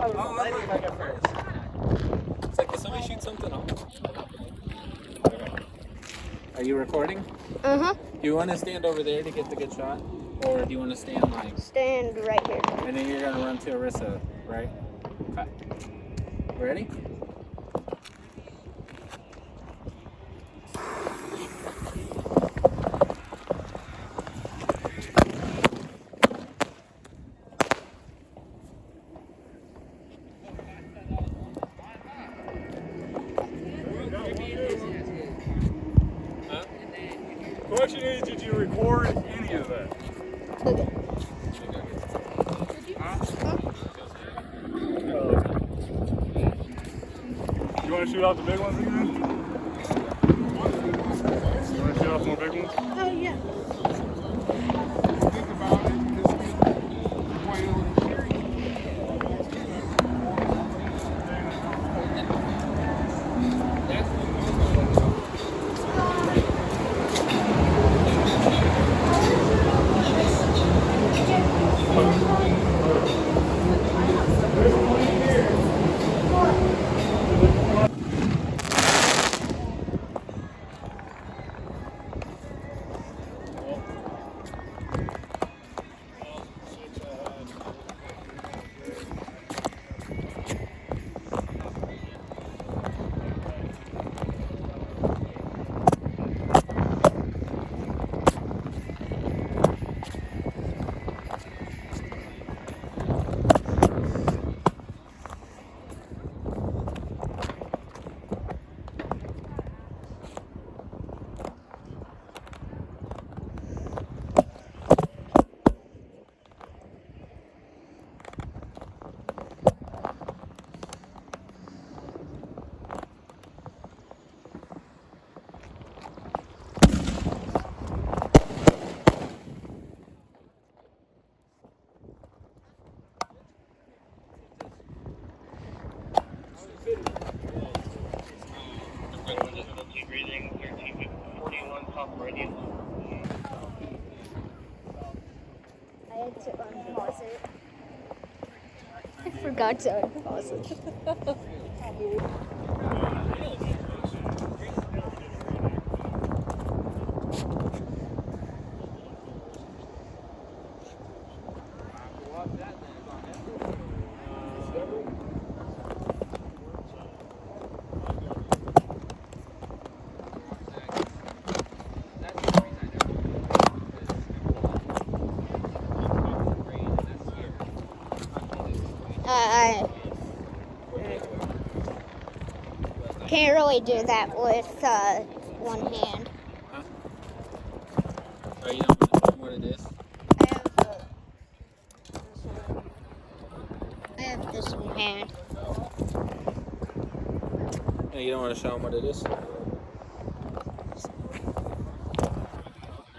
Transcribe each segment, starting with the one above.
Oh, I'll look like it first. It's like, did somebody shoot something off? Okay. Are you recording? Uh-huh. Do you want to stand over there to get the good shot? Or do you want to stand like... Stand right here. And then you're going to run to Arissa, right? Okay. Ready? Question is, did you record any of that? Okay. You want to shoot off the big ones again? You want to shoot off more big ones? Oh, yeah. Think about it. I had to unpause it. I forgot to unpause it. I can't really do that with one hand. Huh? Oh, you don't want to show what it is? I have this one hand. No, you don't want to show them what it is?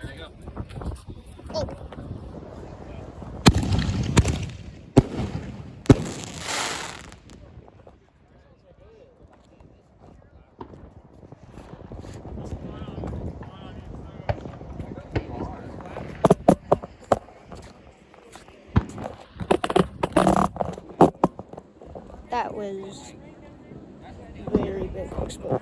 There you go. Oh. That was very big exposure.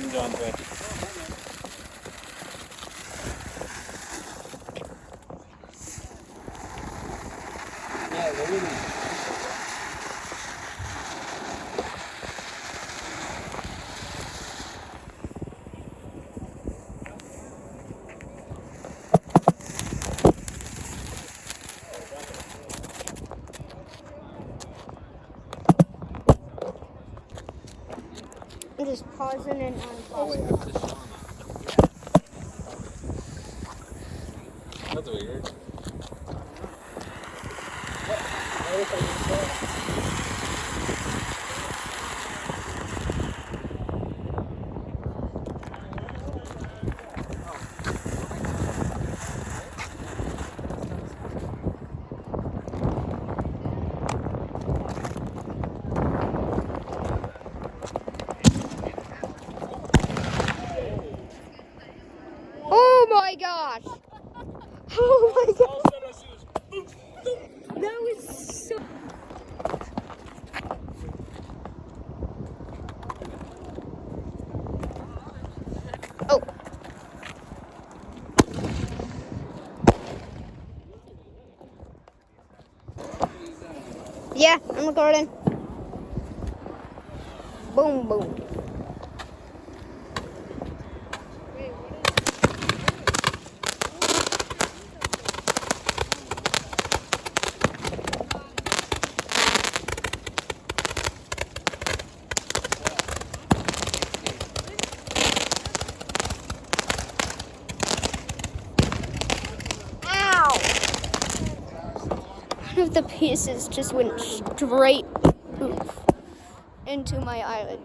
Elton John thing. Yeah, they're really. I'm just pausing and unpausing. That's weird. Oh my gosh! Oh my gosh! That was so. Oh. Yeah, I'm recording. Boom, boom. Ow! One of the pieces just went straight into my eyelid.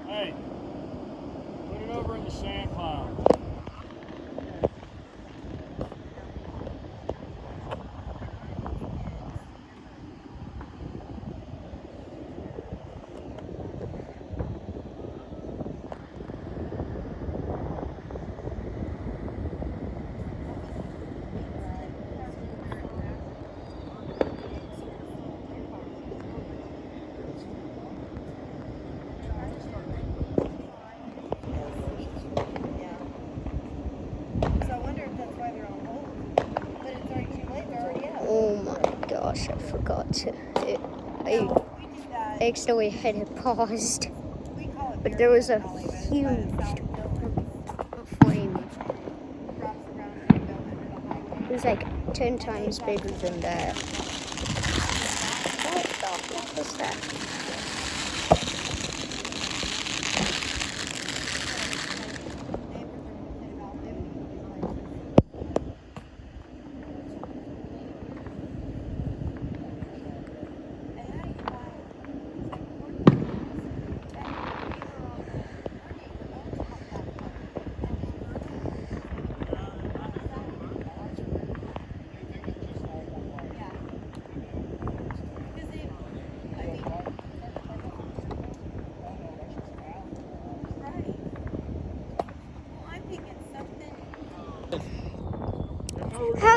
Hey, put it over in the sand pile. Oh my gosh, I forgot to. I actually had it paused, but there was a huge flame. It was like 10 times bigger than that. What the fuck was that?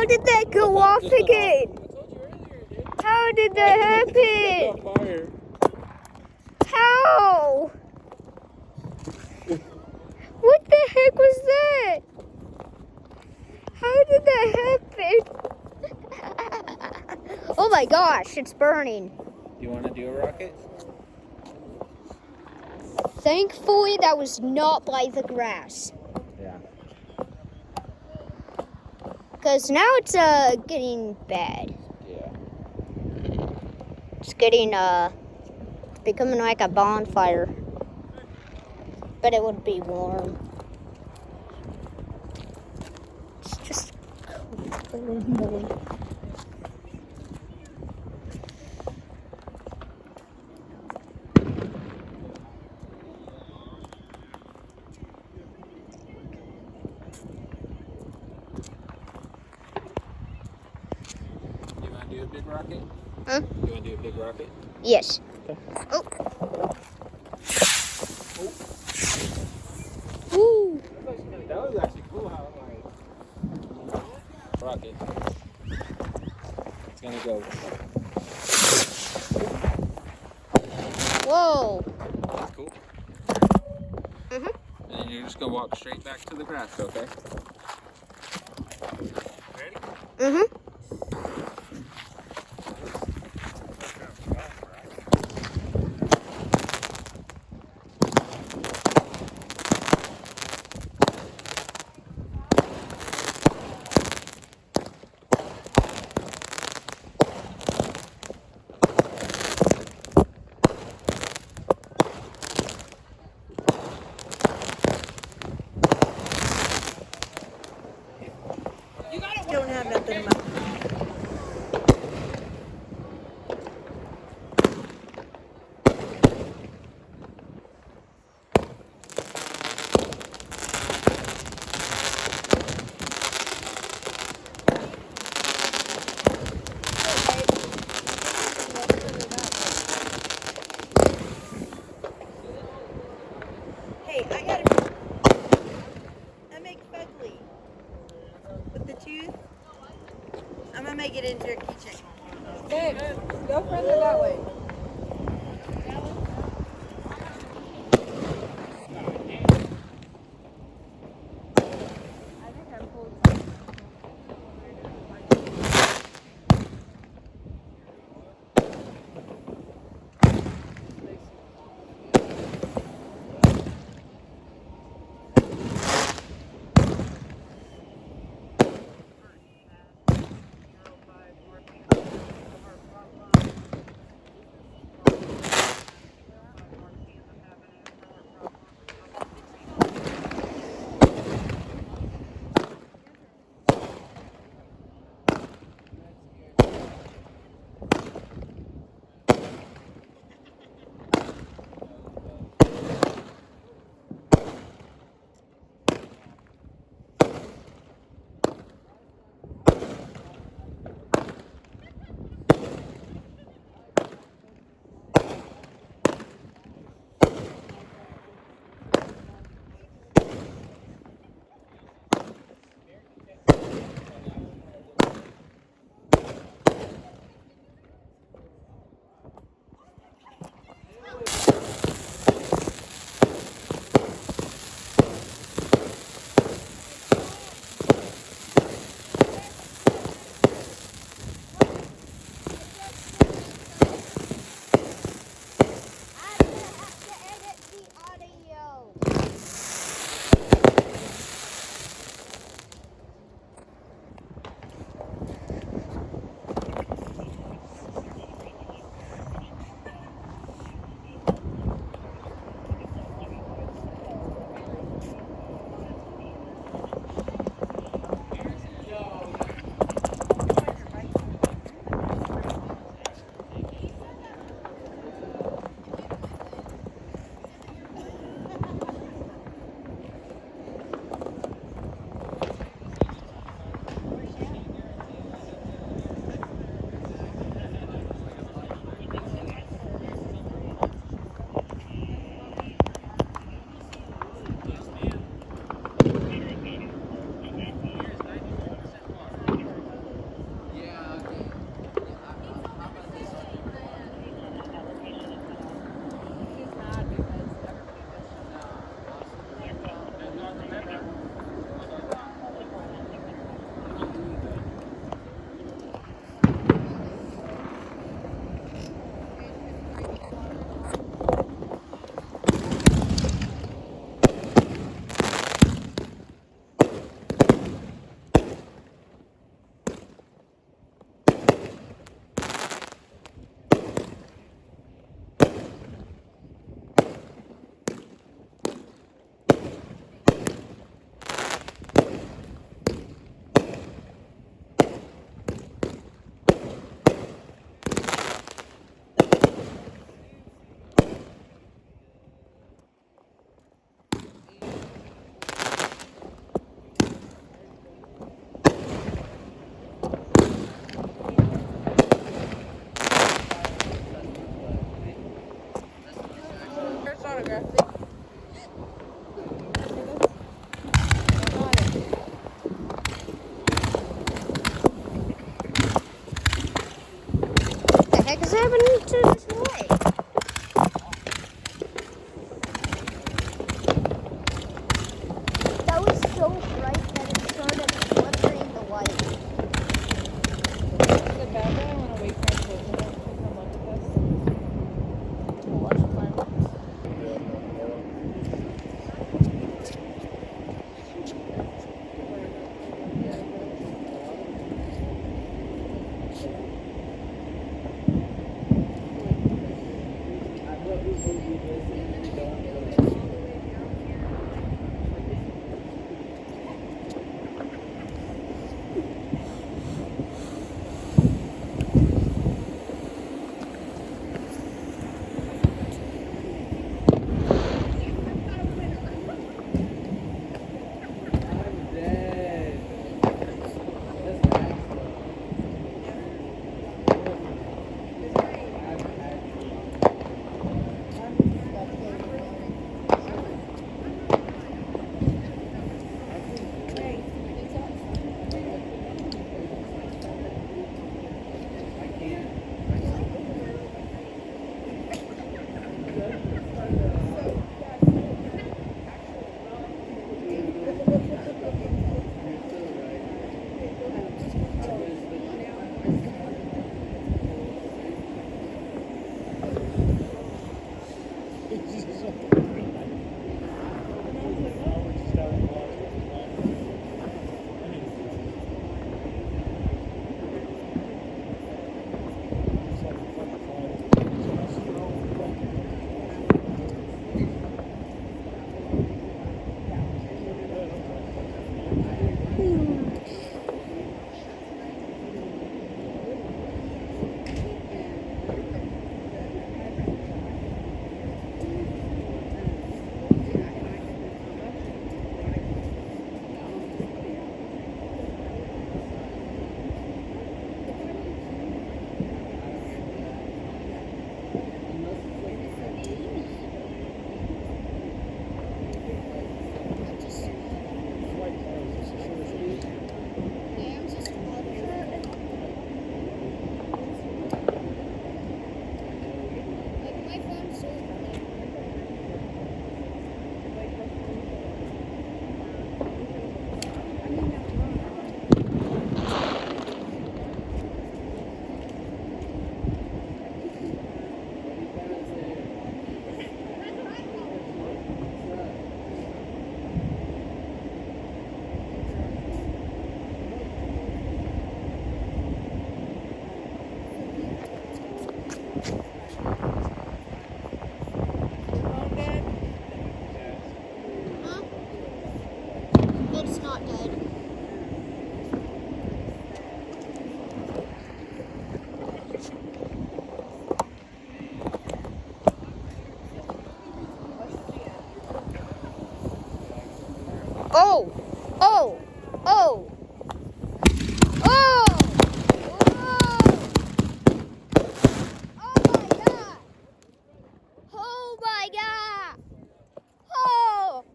How did that go off again? I told you earlier, dude. How did that happen? On fire. How? What the heck was that? How did that happen? Oh my gosh, it's burning. Do you want to do a rocket? Thankfully, that was not by the grass. Yeah. Because now it's getting bad. Yeah. It's getting becoming like a bonfire. But it would be warm. It's just cold. You want to do a big rocket? Huh? You want to do a big rocket? Yes. Okay. Oh. Ooh. That was actually cool how rocket. It's gonna go. Whoa. That's cool. Mhm. And then you're just gonna walk straight back to the grass, okay? Ready? Mhm. Don't have nothing about autograph thing. What the heck is happening to this light? That was so bright that it started flickering the light. The bad guy, I want to wait for him to come look at this. We'll watch the fireworks. It's not dead. Oh! Oh! Oh! Oh! Oh my god! Oh!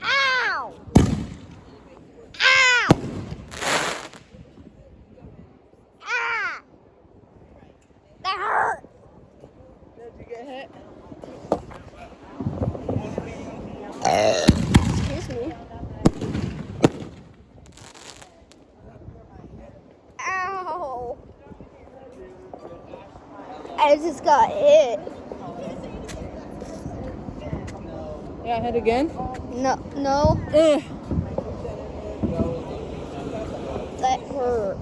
Ow! Ow! Ah! That hurt! Did you get hit? Excuse me. Ow! I just got hit. Yeah, hit again. No. That hurt.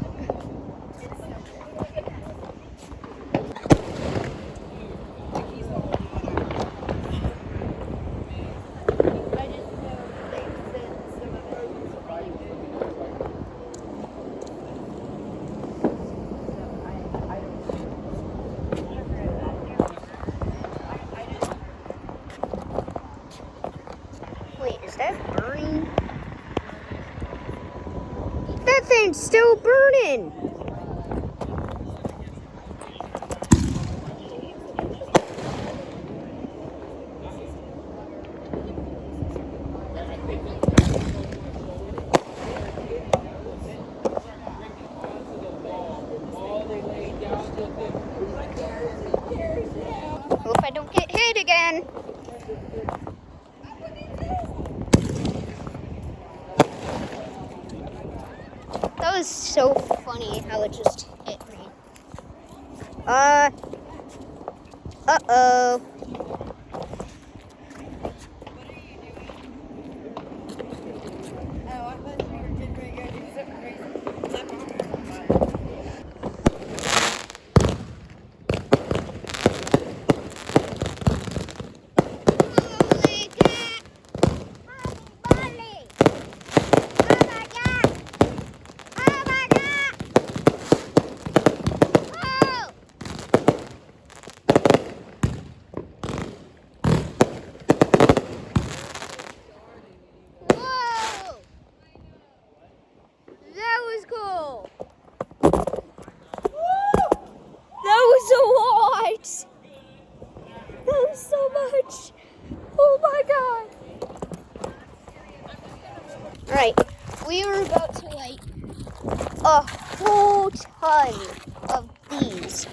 Wait, is that burning? That thing's still burning. That was so funny how it just hit me. Uh-oh. Right, we were about to light a whole ton of these.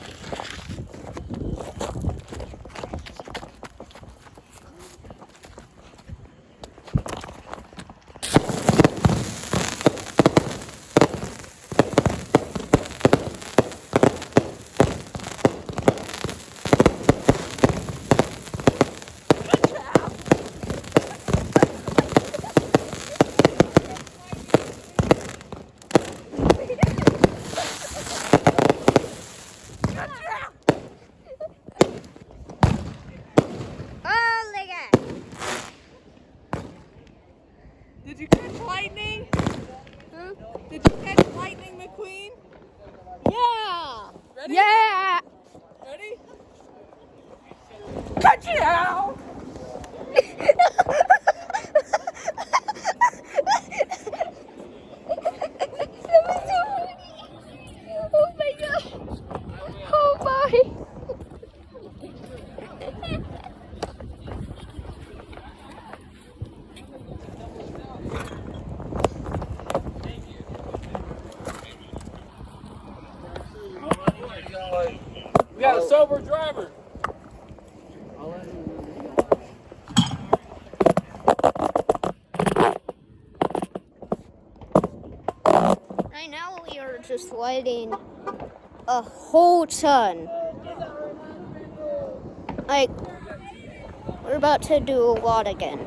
Did you catch lightning? Did you catch lightning, McQueen? Yeah! Ready? Yeah! Ready? Catch it out! Oh my god! Oh my! We got a sober driver. Right now we are just lighting a whole ton. Like, we're about to do a lot again.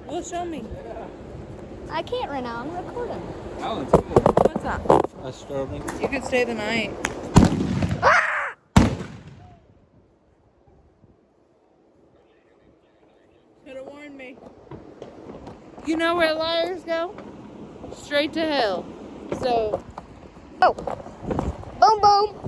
Well, show me. I can't right now. I'm recording. Alan's cool. What's that? A strobing. You could stay the night. Could have warned me. You know where liars go? Straight to hell. So. Oh. Boom, boom.